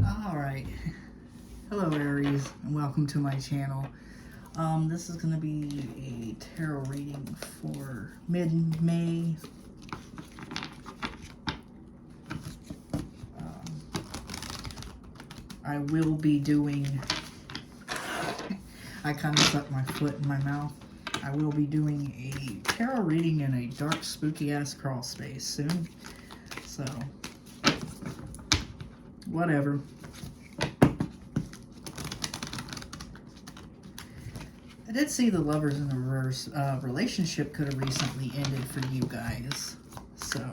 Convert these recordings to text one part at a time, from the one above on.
Alright, hello Aries, and welcome to my channel. This is going to be a tarot reading for mid-May. I will be doing, I kind of stuck my foot in my mouth. I will be doing a tarot reading in a dark, spooky-ass crawl space soon. So, whatever. I did see the Lovers in the reverse. Relationship could have recently ended for you guys. So,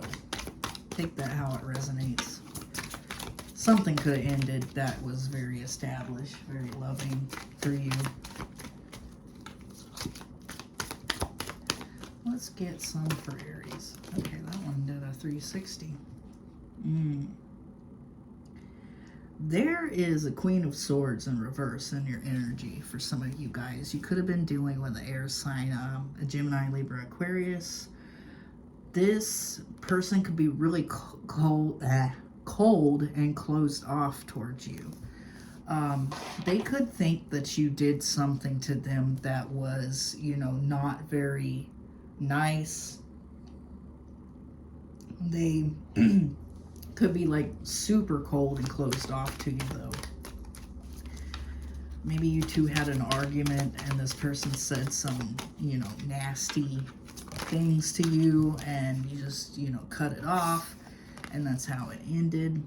take that how it resonates. Something could have ended that was very established, very loving for you. Let's get some for Aries. Okay, that one did a 360. There is a Queen of Swords in reverse in your energy for some of you guys. You could have been dealing with an air sign, a Gemini, Libra, Aquarius. This person could be really cold and closed off towards you. They could think that you did something to them that was, you know, not very nice. They could be like super cold and closed off to you though. Maybe you two had an argument and this person said some, you know, nasty things to you and you just, you know, cut it off and that's how it ended.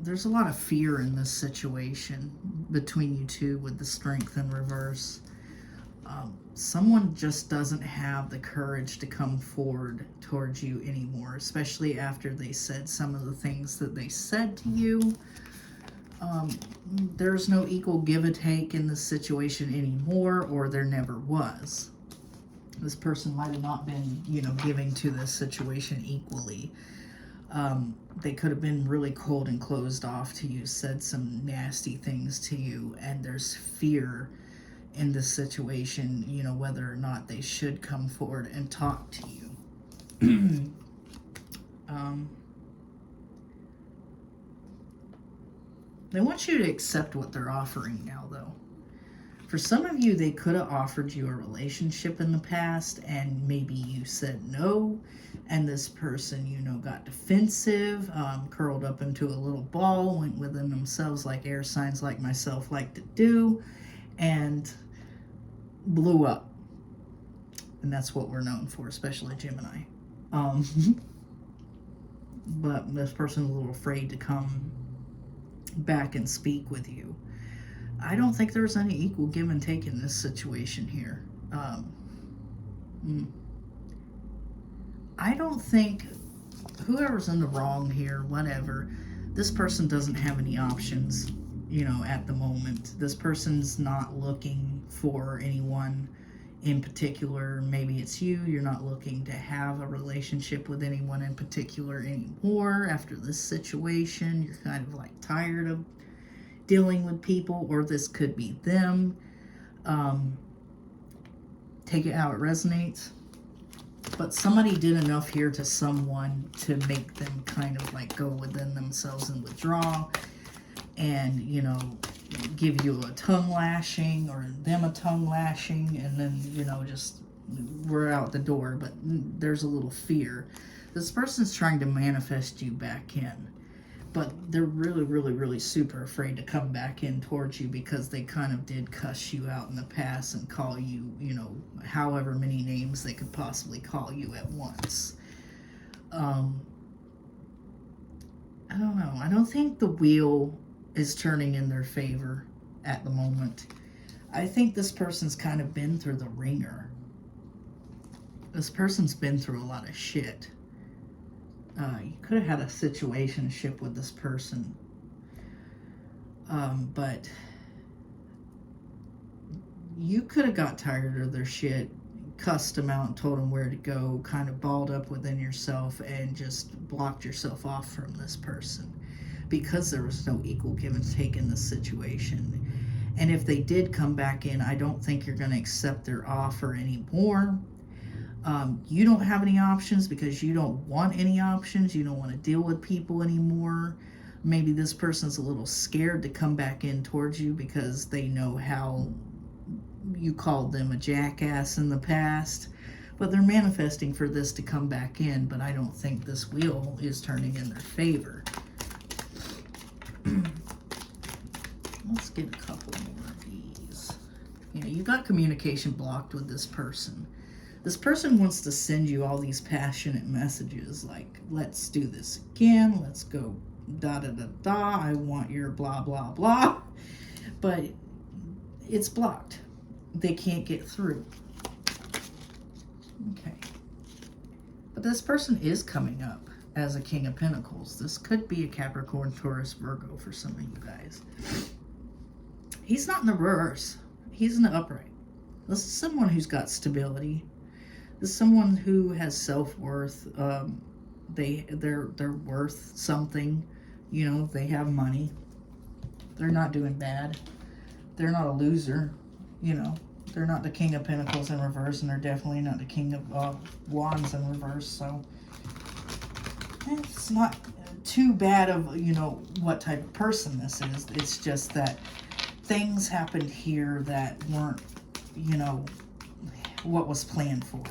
There's a lot of fear in this situation between you two with the Strength in reverse. Someone just doesn't have the courage to come forward towards you anymore, especially after they said some of the things that they said to you. There's no equal give and take in this situation anymore, or there never was. This person might have not been, you know, giving to this situation equally. They could have been really cold and closed off to you, said some nasty things to you, and there's fear in this situation, you know, whether or not they should come forward and talk to you. They want you to accept what they're offering now, though. For some of you, they could have offered you a relationship in the past, and maybe you said no, and this person, you know, got defensive, curled up into a little ball, went within themselves like air signs like myself like to do, and blew up. And that's what we're known for, especially Gemini. But this person's a little afraid to come back and speak with you. I don't think there's any equal give and take in this situation here. I don't think whoever's in the wrong here, whatever, this person doesn't have any options, you know, at the moment. This person's not looking for anyone in particular. Maybe it's you. You're not looking to have a relationship with anyone in particular anymore after this situation. You're kind of like tired of dealing with people, or this could be them. Take it how it resonates. But somebody did enough here to someone to make them kind of like go within themselves and withdraw and, you know, give you a tongue lashing or them a tongue lashing, and then, you know, just we're out the door. But there's a little fear. This person's trying to manifest you back in, but they're really, really, really super afraid to come back in towards you because they kind of did cuss you out in the past and call you, you know, however many names they could possibly call you at once. I don't know. I don't think the wheel is turning in their favor at the moment. I think this person's kind of been through the ringer. This person's been through a lot of shit. You could have had a situationship with this person. But you could have got tired of their shit, cussed them out and told them where to go, kind of balled up within yourself and just blocked yourself off from this person because there was no equal give and take in this situation. And if they did come back in, I don't think you're going to accept their offer anymore. You don't have any options because you don't want any options. You don't want to deal with people anymore. Maybe this person's a little scared to come back in towards you because they know how you called them a jackass in the past. But they're manifesting for this to come back in, but I don't think this wheel is turning in their favor. Let's get a couple more of these. You know, you got communication blocked with this person. This person wants to send you all these passionate messages like, let's do this again, let's go da da da da, I want your blah blah blah. But it's blocked. They can't get through. Okay. But this person is coming up as a King of Pentacles. This could be a Capricorn, Taurus, Virgo for some of you guys. He's not in the reverse. He's in the upright. This is someone who's got stability. This is someone who has self-worth. They're worth something. You know, they have money. They're not doing bad. They're not a loser. You know, they're not the King of Pentacles in reverse, and they're definitely not the King of Wands in reverse. So it's not too bad of, you know, what type of person this is. It's just that things happened here that weren't, you know, what was planned for.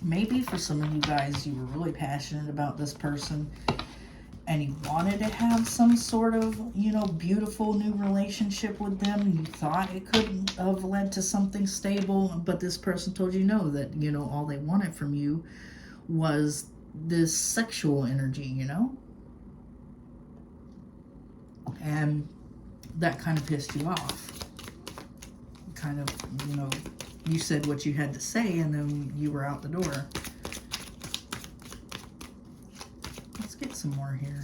Maybe for some of you guys, you were really passionate about this person and you wanted to have some sort of, you know, beautiful new relationship with them. You thought it could have led to something stable, but this person told you no, that, you know, all they wanted from you was this sexual energy, you know? And that kind of pissed you off. Kind of, you know, you said what you had to say and then you were out the door. Let's get some more here.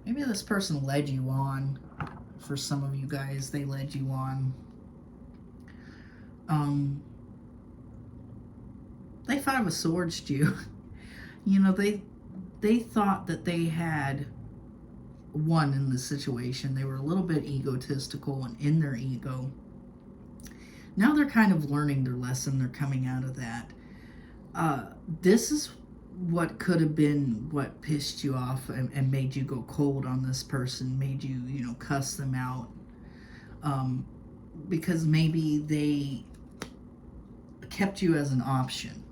Maybe this person led you on. For some of you guys, they led you on. They Five of Swords you. You know, they thought that they had won in this situation. They were a little bit egotistical and in their ego. Now they're kind of learning their lesson. They're coming out of that. This is what could have been what pissed you off and made you go cold on this person, made you, you know, cuss them out. Because maybe they kept you as an option.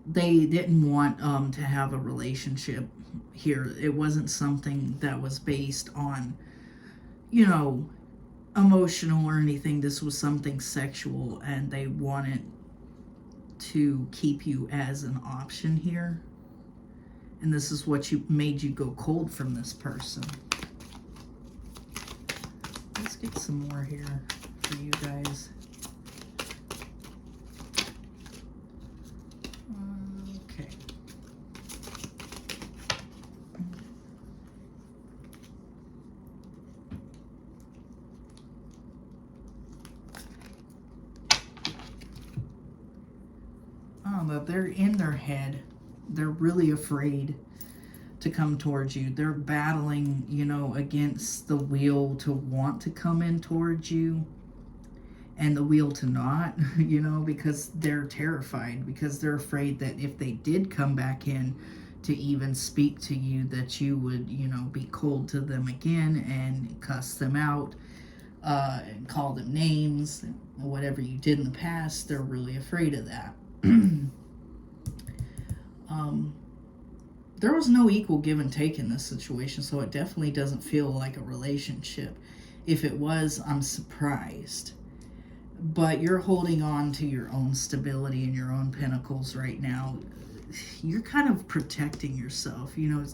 They didn't want to have a relationship here. It wasn't something that was based on, you know, emotional or anything. This was something sexual, and they wanted to keep you as an option here. And this is what made you go cold from this person. Let's get some more here for you guys. Okay. But they're in their head. They're really afraid to come towards you. They're battling, you know, against the will to want to come in towards you and the will to not, you know, because they're terrified, because they're afraid that if they did come back in to even speak to you, that you would, you know, be cold to them again and cuss them out, and call them names, whatever you did in the past. They're really afraid of that. There was no equal give and take in this situation, so it definitely doesn't feel like a relationship. If it was, I'm surprised. But you're holding on to your own stability and your own pentacles right now. You're kind of protecting yourself. You know,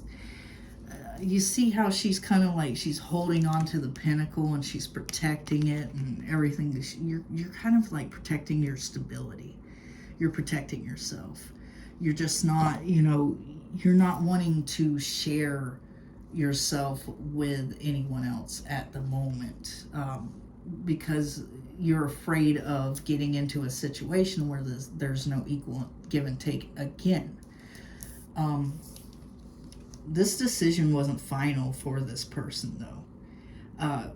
you see how she's kind of like, she's holding on to the pinnacle and she's protecting it and everything. You're kind of like protecting your stability. You're protecting yourself. You're just not, you know, you're not wanting to share yourself with anyone else at the moment, because you're afraid of getting into a situation where there's no equal give and take again. This decision wasn't final for this person, though.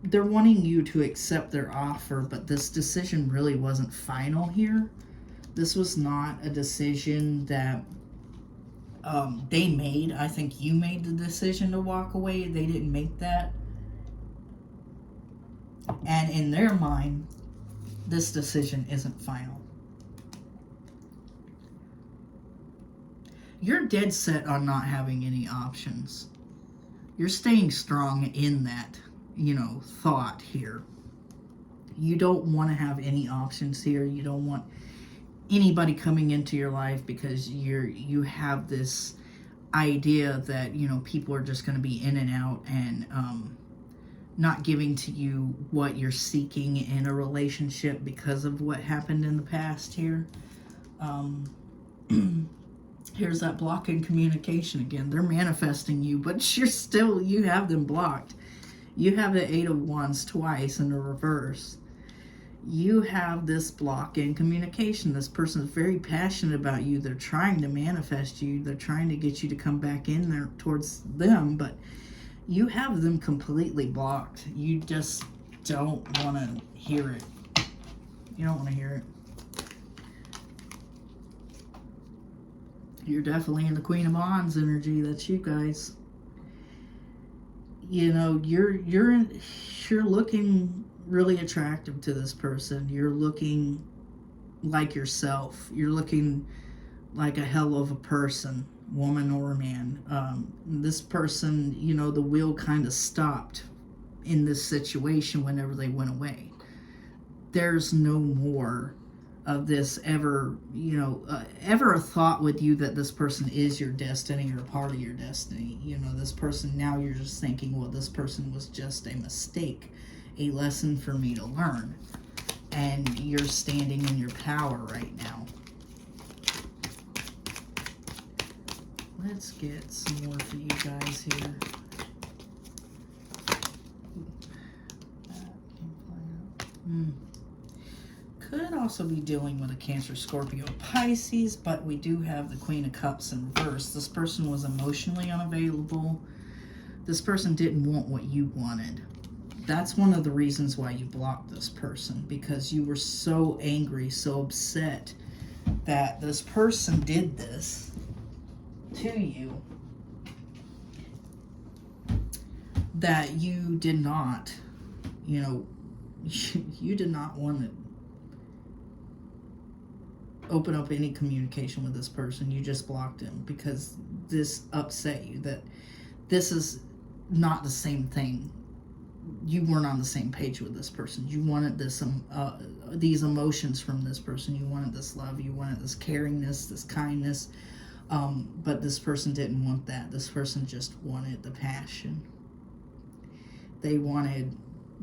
they're wanting you to accept their offer, but this decision really wasn't final here. This was not a decision that they made. I think you made the decision to walk away. They didn't make that. And in their mind, this decision isn't final. You're dead set on not having any options. You're staying strong in that, thought here. You don't want to have any options here. You don't want anybody coming into your life because you have this idea that, people are just going to be in and out and not giving to you what you're seeking in a relationship because of what happened in the past here. Here's that block in communication again. They're manifesting you, but you have them blocked. You have the Eight of Wands twice in the reverse. You have this block in communication. This person is very passionate about you. They're trying to manifest you. They're trying to get you to come back in there towards them, but you have them completely blocked. You just don't want to hear it. You don't want to hear it. You're definitely in the Queen of Wands energy. That's you guys. You're looking really attractive to this person. You're looking like yourself. You're looking like a hell of a person, woman or man. This person, the wheel kind of stopped in this situation whenever they went away. There's no more of this ever a thought with you that this person is your destiny or part of your destiny. This person, now you're just thinking, well, this person was just a mistake, a lesson for me to learn. And you're standing in your power right now. Let's get some more for you guys here. Could also be dealing with a Cancer, Scorpio, Pisces, but we do have the Queen of Cups in reverse. This person was emotionally unavailable. This person didn't want what you wanted. That's one of the reasons why you blocked this person, because you were so angry, so upset that this person did this to you that you did not, you did not want to open up any communication with this person. You just blocked him because this upset you, that this is not the same thing. You weren't on the same page with this person. You wanted this these emotions from this person. You wanted this love. You wanted this caringness, this kindness. But this person didn't want that. This person just wanted the passion. They wanted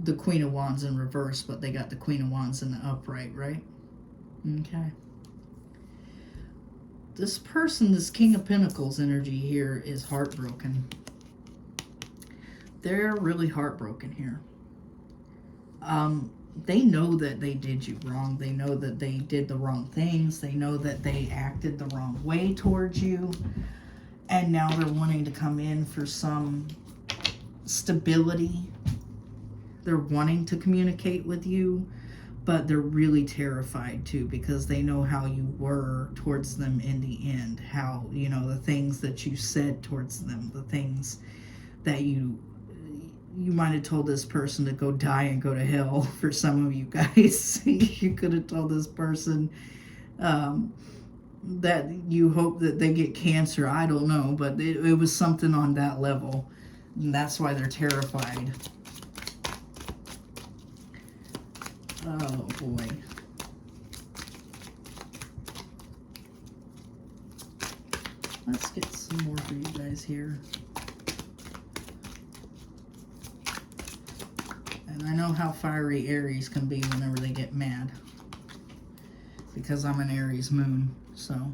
the Queen of Wands in reverse, but they got the Queen of Wands in the upright, right? Okay. This person, this King of Pentacles energy here, is heartbroken. They're really heartbroken here. They know that they did you wrong. They know that they did the wrong things. They know that they acted the wrong way towards you. And now they're wanting to come in for some stability. They're wanting to communicate with you, but they're really terrified too, because they know how you were towards them in the end. How, the things that you said towards them, the things that you might have told this person to go die and go to hell. For some of you guys, you could have told this person that you hope that they get cancer. I don't know, but it was something on that level. And that's why they're terrified. Oh boy. Let's get some more for you guys here. And I know how fiery Aries can be whenever they get mad, because I'm an Aries moon. So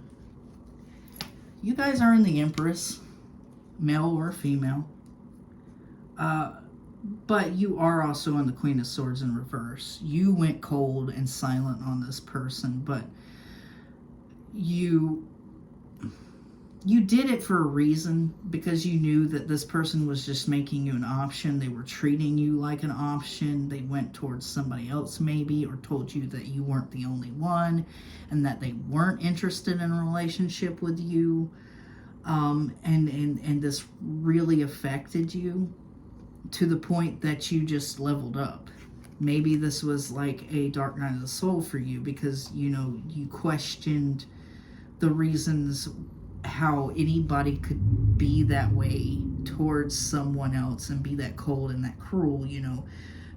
you guys are in the Empress, male or female. But you are also in the Queen of Swords in reverse. You went cold and silent on this person, but you you did it for a reason, because you knew that this person was just making you an option. They were treating you like an option. They went towards somebody else maybe, or told you that you weren't the only one and that they weren't interested in a relationship with you. And this really affected you to the point that you just leveled up. Maybe this was like a dark night of the soul for you, because, you know, you questioned the reasons how anybody could be that way towards someone else and be that cold and that cruel, you know,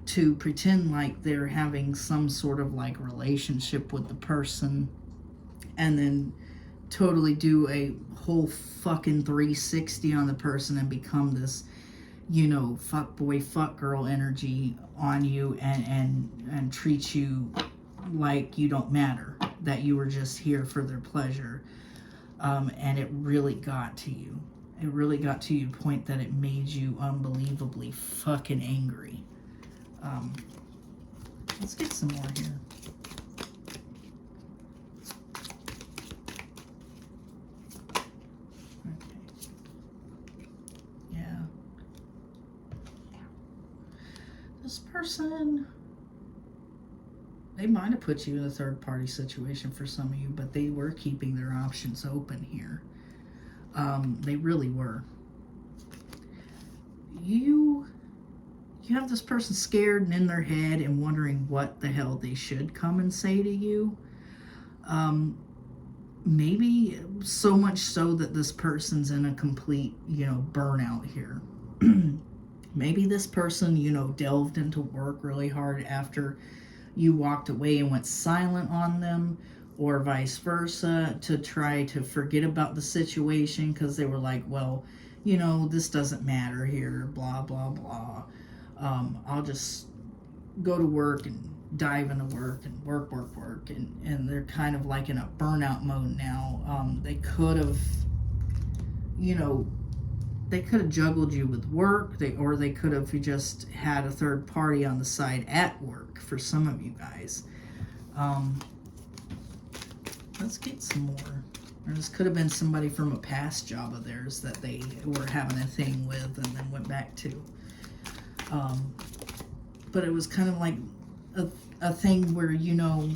to pretend like they're having some sort of like relationship with the person and then totally do a whole fucking 360 on the person and become this, you know, fuck boy, fuck girl energy on you, and treat you like you don't matter, that you were just here for their pleasure. And it really got to you. It really got to you, point that it made you unbelievably fucking angry. Let's get some more here. This person, they might have put you in a third party situation for some of you, but they were keeping their options open here. They really were. You have this person scared and in their head and wondering what the hell they should come and say to you. Maybe so much so that this person's in a complete, you know, burnout here. Maybe this person, you know, delved into work really hard after you walked away and went silent on them, or vice versa, to try to forget about the situation because they were like, well, you know, this doesn't matter here, blah, blah, blah. I'll just go to work and dive into work and work. And they're kind of like in a burnout mode now. They could have, you know, they could have juggled you with work, or they could have just had a third party on the side at work for some of you guys. Let's get some more. Or this could have been somebody from a past job of theirs that they were having a thing with and then went back to. But it was kind of like a thing where, you know,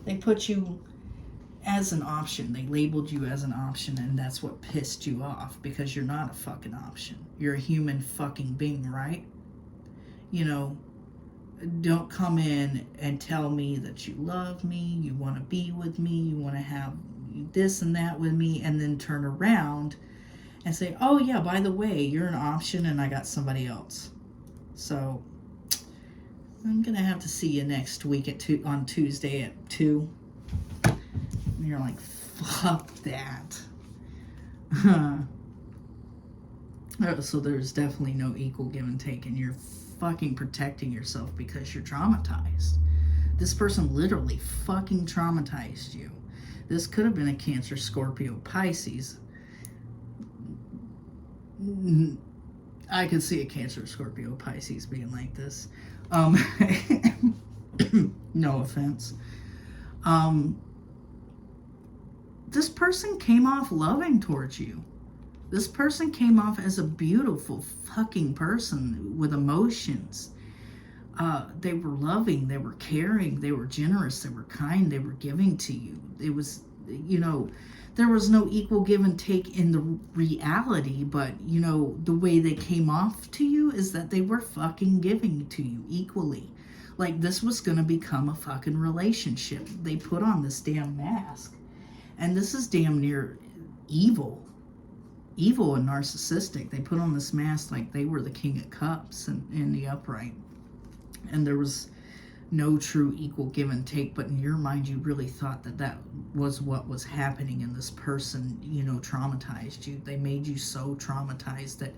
they put you as an option. They labeled you as an option, and that's what pissed you off, because you're not a fucking option. You're a human fucking being, right? You know, don't come in and tell me that you love me, you want to be with me, you want to have this and that with me, and then turn around and say, oh yeah, by the way, you're an option and I got somebody else. So I'm gonna have to see you next week on Tuesday at 2. And you're like, fuck that. So there's definitely no equal give and take, and you're fucking protecting yourself because you're traumatized. This person literally fucking traumatized you. This could have been a Cancer, Scorpio, Pisces. I could see a Cancer, Scorpio, Pisces being like this. No offense. This person came off loving towards you. This person came off as a beautiful fucking person with emotions. They were loving, they were caring, they were generous, they were kind, they were giving to you. It was, you know, there was no equal give and take in the reality, but, you know, the way they came off to you is that they were fucking giving to you equally. Like, this was gonna become a fucking relationship. They put on this damn mask. And this is damn near evil. Evil and narcissistic. They put on this mask like they were the King of Cups in the upright. And there was no true equal give and take, but in your mind you really thought that that was what was happening, and this person, you know, traumatized you. They made you so traumatized that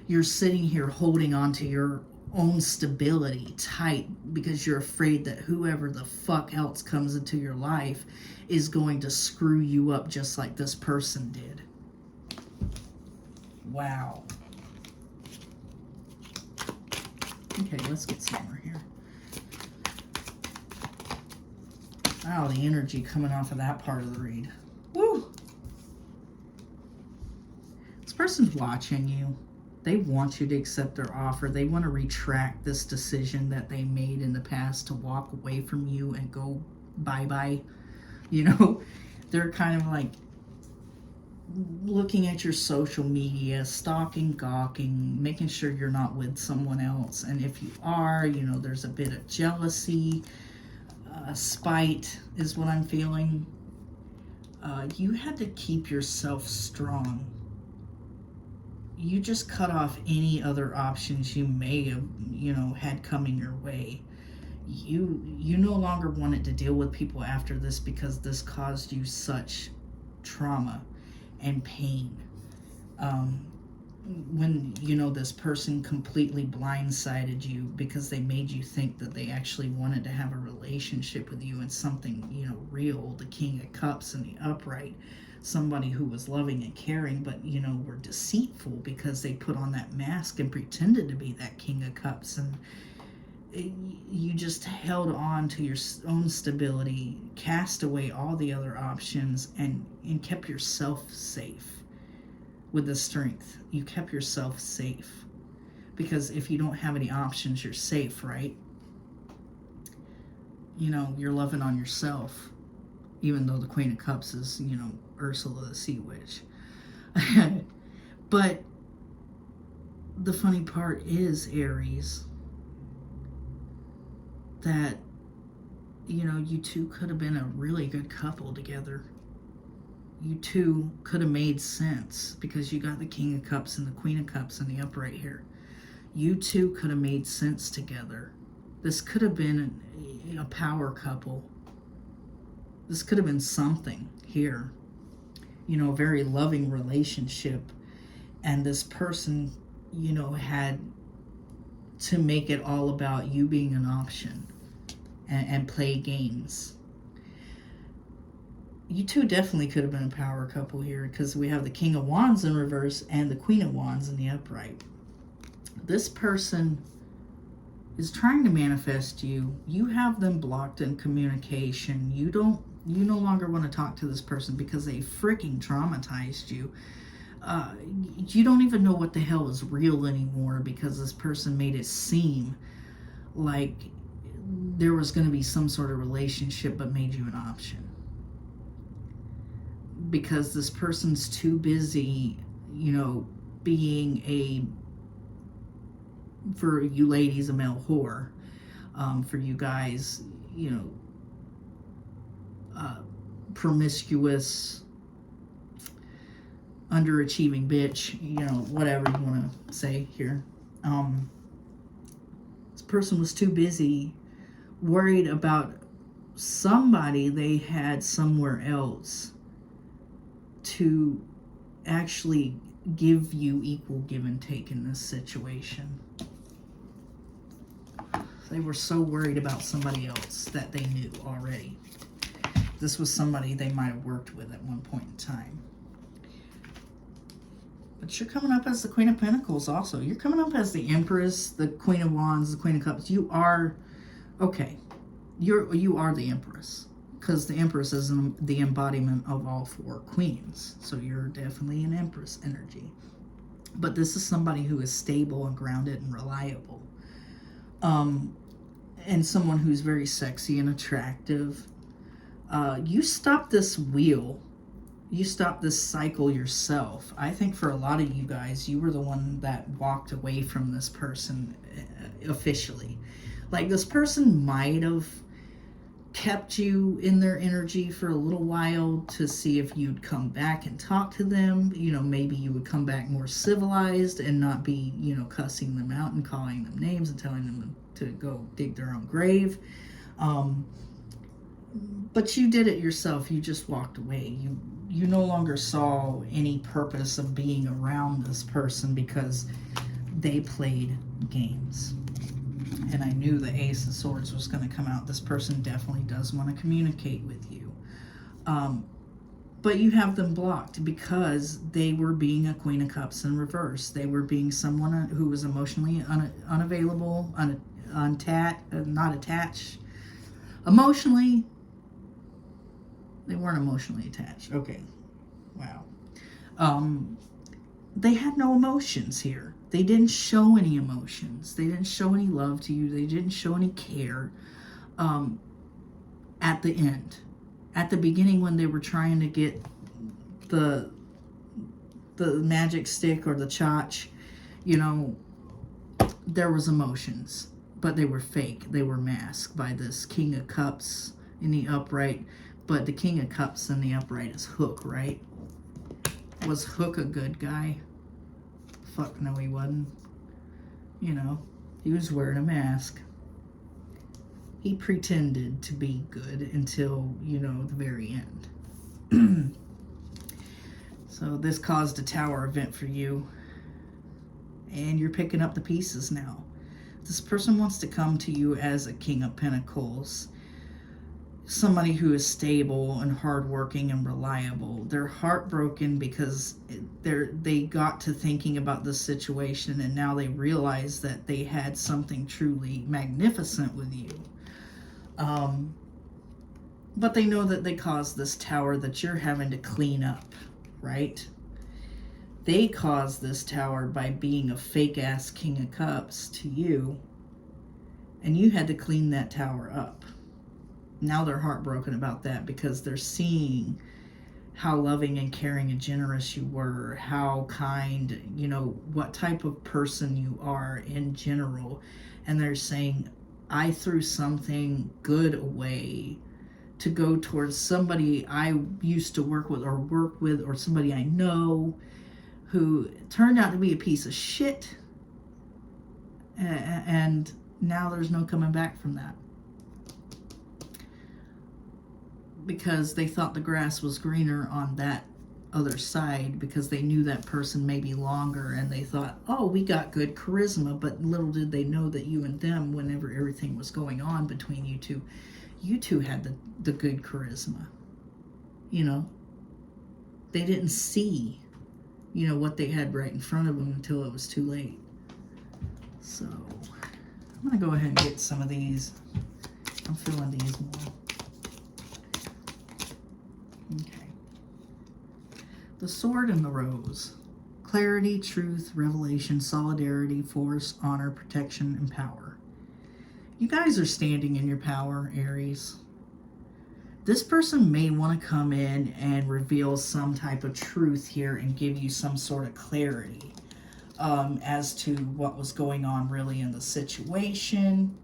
you're sitting here holding on to your own stability tight because you're afraid that whoever the fuck else comes into your life is going to screw you up just like this person did. Wow. Okay, let's get some more here. Wow, the energy coming off of that part of the read. person's watching you. They want you to accept their offer. They want to retract this decision that they made in the past to walk away from you and go bye-bye. You know, they're kind of like looking at your social media, stalking, gawking, making sure you're not with someone else. And if you are, you know, there's a bit of jealousy, spite is what I'm feeling. You had to keep yourself strong. You just cut off any other options you may have, you know, had coming your way. You no longer wanted to deal with people after this because this caused you such trauma and pain. When, you know, this person completely blindsided you because they made you think that they actually wanted to have a relationship with you and something, you know, real, the King of Cups and the upright, somebody who was loving and caring, but, you know, were deceitful because they put on that mask and pretended to be that King of Cups. And you just held on to your own stability, cast away all the other options, and kept yourself safe. With the strength, you kept yourself safe, because if you don't have any options, you're safe, right? You know, you're loving on yourself, even though the Queen of Cups is, you know, Ursula the Sea Witch. But the funny part is, Aries, that, you know, you two could have been a really good couple together. You two could have made sense because you got the King of Cups and the Queen of Cups in the upright here. You two could have made sense together. This could have been a power couple. This could have been something here. You know, a very loving relationship. And this person, you know, had to make it all about you being an option and play games. You two definitely could have been a power couple here because we have the King of Wands in reverse and the Queen of Wands in the upright. This person is trying to manifest you. You have them blocked in communication. You no longer want to talk to this person because they freaking traumatized you. You don't even know what the hell is real anymore because this person made it seem like there was going to be some sort of relationship but made you an option. Because this person's too busy, you know, being for you ladies, a male whore. For you guys, you know, promiscuous, underachieving bitch, you know, whatever you want to say here. This person was too busy, worried about somebody they had somewhere else to actually give you equal give and take in this situation. They were so worried about somebody else that they knew already. This was somebody they might have worked with at one point in time. But you're coming up as the Queen of Pentacles also. You're coming up as the Empress, the Queen of Wands, the Queen of Cups. You are, okay, you are the Empress. Because the Empress is the embodiment of all four queens. So you're definitely an Empress energy. But this is somebody who is stable and grounded and reliable. And someone who's very sexy and attractive. You stop this wheel. You stop this cycle yourself. I think for a lot of you guys, you were the one that walked away from this person officially. Like, this person might have kept you in their energy for a little while to see if you'd come back and talk to them. You know, maybe you would come back more civilized and not be, you know, cussing them out and calling them names and telling them to go dig their own grave. But you did it yourself. You just walked away. You no longer saw any purpose of being around this person because they played games. And I knew the Ace of Swords was going to come out. This person definitely does want to communicate with you. But you have them blocked because they were being a Queen of Cups in reverse. They were being someone who was emotionally unavailable, not attached. Emotionally, they weren't emotionally attached. Okay. Wow. they had no emotions here. They didn't show any emotions. They didn't show any love to you. They didn't show any care. At the end, at the beginning, when they were trying to get the magic stick or the chotch, you know, there was emotions, but they were fake. They were masked by this King of Cups in the upright. But the King of Cups in the upright is Hook, right? Was Hook a good guy? Fuck no, he wasn't. You know, he was wearing a mask. He pretended to be good until, you know, the very end. So this caused a tower event for you. And you're picking up the pieces now. This person wants to come to you as a King of Pentacles. Somebody who is stable and hardworking and reliable. They're heartbroken because they got to thinking about this situation and now they realize that they had something truly magnificent with you. But they know that they caused this tower that you're having to clean up, right? They caused this tower by being a fake-ass King of Cups to you, and you had to clean that tower up. Now they're heartbroken about that because they're seeing how loving and caring and generous you were, how kind, you know, what type of person you are in general. And they're saying, I threw something good away to go towards somebody I used to work with or somebody I know who turned out to be a piece of shit. And now there's no coming back from that. Because they thought the grass was greener on that other side because they knew that person maybe longer and they thought, oh, we got good charisma, but little did they know that you and them, whenever everything was going on between you two had the good charisma. You know, they didn't see, you know, what they had right in front of them until it was too late. So I'm going to go ahead and get some of these. I'm feeling these more. Okay. The Sword and the Rose. Clarity, truth, revelation, solidarity, force, honor, protection, and power. You guys are standing in your power, Aries. This person may want to come in and reveal some type of truth here and give you some sort of clarity as to what was going on really in the situation.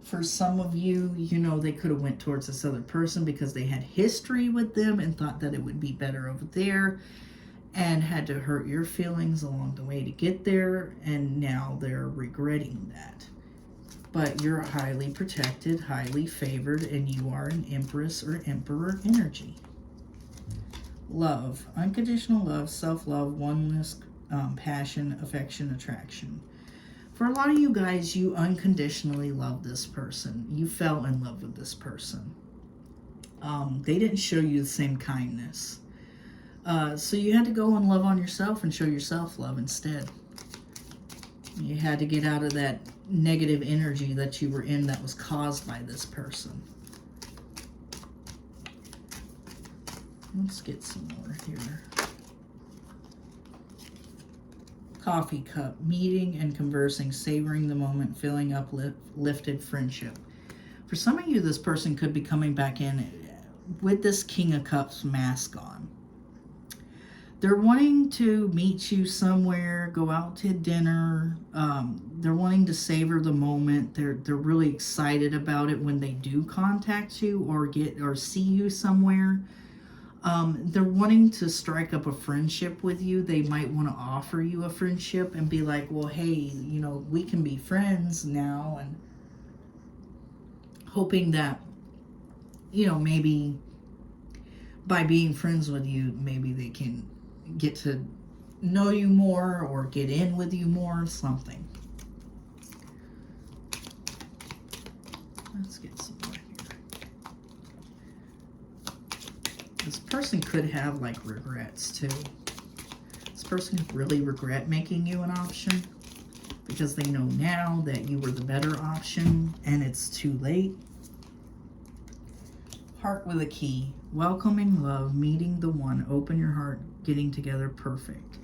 For some of you, you know, they could have went towards this other person because they had history with them and thought that it would be better over there and had to hurt your feelings along the way to get there, and now they're regretting that. But you're highly protected, highly favored, and you are an Empress or Emperor energy. Love. Unconditional love, self-love, oneness, passion, affection, attraction. For a lot of you guys, you unconditionally love this person. You fell in love with this person. They didn't show you the same kindness. So you had to go and love on yourself and show yourself love instead. You had to get out of that negative energy that you were in that was caused by this person. Let's get some more here. Coffee cup, meeting and conversing, savoring the moment, feeling uplifted friendship. For some of you, this person could be coming back in with this King of Cups mask on. They're wanting to meet you somewhere, go out to dinner. They're wanting to savor the moment. They're really excited about it when they do contact you or see you somewhere. They're wanting to strike up a friendship with you. They might want to offer you a friendship and be like, well, hey, you know, we can be friends now, and hoping that, you know, maybe by being friends with you, maybe they can get to know you more or get in with you more, something. Let's get some more here. This person could have like regrets too. This person could really regret making you an option because they know now that you were the better option and it's too late. Heart with a key. Welcoming love, meeting the one, open your heart, getting together, perfect.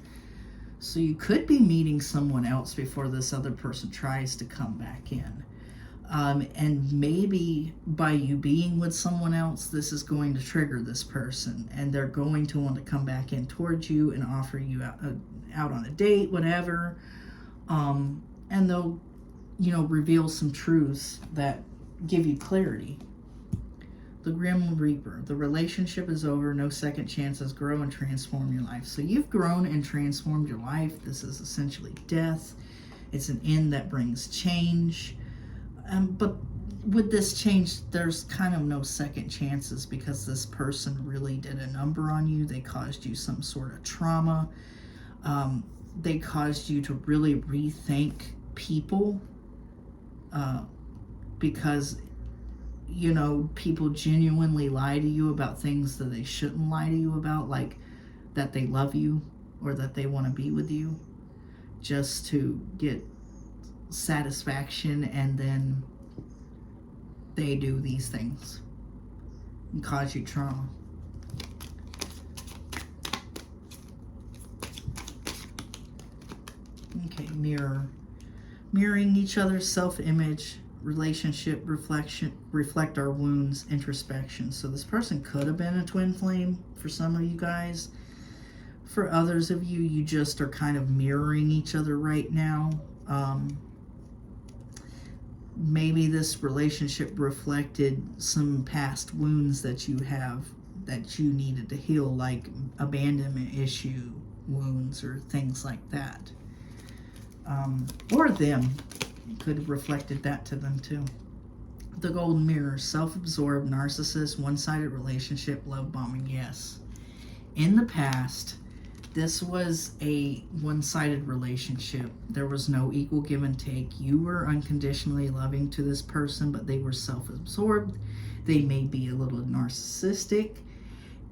So you could be meeting someone else before this other person tries to come back in. And maybe by you being with someone else, this is going to trigger this person, and they're going to want to come back in towards you and offer you out on a date, whatever. And they'll, reveal some truths that give you clarity. The Grim Reaper. The relationship is over. No second chances. Grow and transform your life. So you've grown and transformed your life. This is essentially death. It's an end that brings change. But with this change, there's kind of no second chances, because this person really did a number on you. They caused you some sort of trauma. They caused you to really rethink people, because people genuinely lie to you about things that they shouldn't lie to you about, like that they love you or that they want to be with you, just to get satisfaction, and then they do these things and cause you trauma. Okay, mirroring each other's self-image, relationship reflect our wounds, introspection. So this person could have been a twin flame for some of you guys. For others of you, you just are kind of mirroring each other right now. Maybe this relationship reflected some past wounds that you have that you needed to heal, like abandonment issue wounds or things like that. Or them. Could have reflected that to them too. The Golden Mirror. Self-absorbed, narcissist, one-sided relationship, love bombing. Yes. In the past, this was a one-sided relationship. There was no equal give and take. You were unconditionally loving to this person, but they were self-absorbed. They may be a little narcissistic,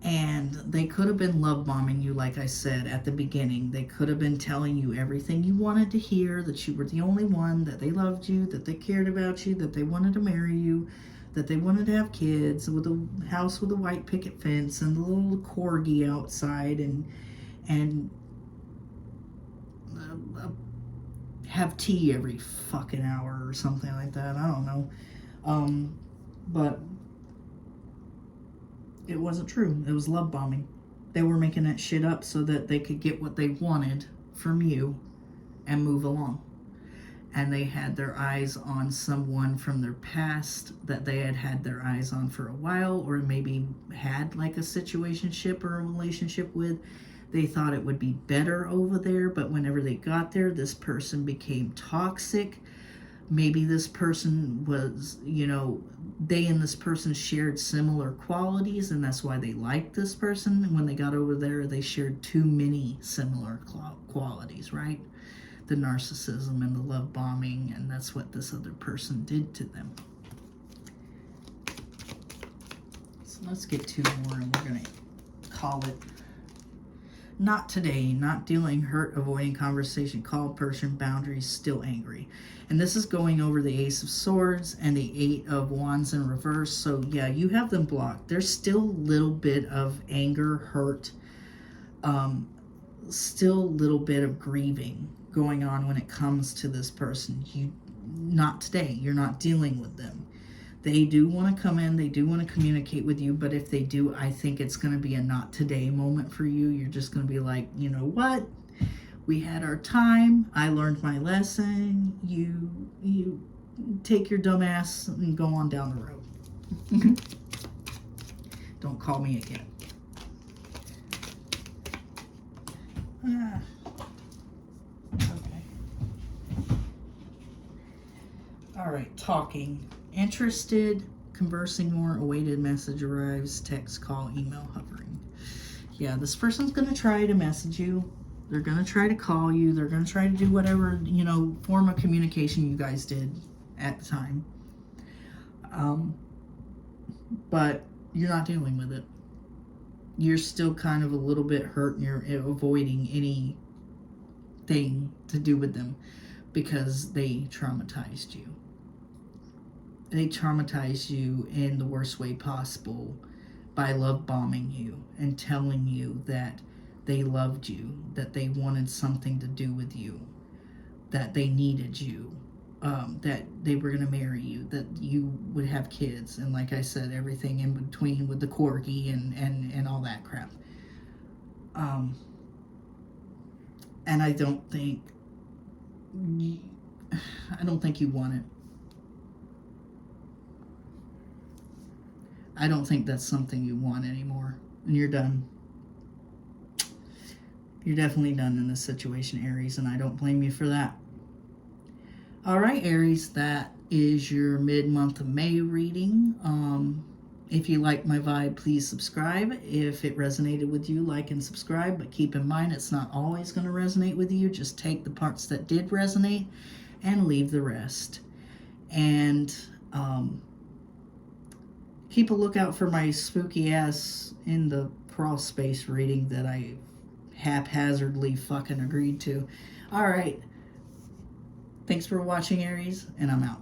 and they could have been love bombing you, like I said at the beginning. They could have been telling you everything you wanted to hear, that you were the only one, that they loved you, that they cared about you, that they wanted to marry you, that they wanted to have kids, with a house with a white picket fence and the little corgi outside, and have tea every fucking hour or something like that. I don't know. But it wasn't true. It was love bombing. They were making that shit up so that they could get what they wanted from you and move along. And they had their eyes on someone from their past that they had their eyes on for a while, or maybe had like a situationship or a relationship with. They thought it would be better over there, but whenever they got there, this person became toxic. Maybe this person was, they and this person shared similar qualities, and that's why they liked this person. And when they got over there, they shared too many similar qualities, right? The narcissism and the love bombing, and that's what this other person did to them. So let's get two more, and we're going to call it. Not today, not dealing, hurt, avoiding conversation, called person, boundaries, still angry. And this is going over the Ace of Swords and the Eight of Wands in reverse. So yeah, you have them blocked. There's still a little bit of anger, hurt, still a little bit of grieving going on when it comes to this person. Not today. You're not dealing with them. They do want to come in. They do want to communicate with you. But if they do, I think it's going to be a not today moment for you. You're just going to be like, you know what? We had our time. I learned my lesson. You take your dumb ass and go on down the road. Don't call me again. Okay. All right, talking. Interested, conversing more, awaited message arrives, text, call, email, hovering. Yeah, this person's going to try to message you. They're going to try to call you. They're going to try to do whatever, form of communication you guys did at the time. But you're not dealing with it. You're still kind of a little bit hurt, and you're avoiding anything to do with them because they traumatized you. They traumatized you in the worst way possible by love bombing you and telling you that they loved you, that they wanted something to do with you, that they needed you, that they were going to marry you, that you would have kids, and like I said, everything in between with the corgi and all that crap. And I don't think you want it. I don't think that's something you want anymore. And you're done. You're definitely done in this situation, Aries, and I don't blame you for that. All right, Aries, that is your mid-month of May reading. If you like my vibe, please subscribe. If it resonated with you, like and subscribe. But keep in mind, it's not always going to resonate with you. Just take the parts that did resonate and leave the rest. And keep a lookout for my spooky ass in the crawl space reading that I haphazardly fucking agreed to. All right. Thanks for watching, Aries, and I'm out.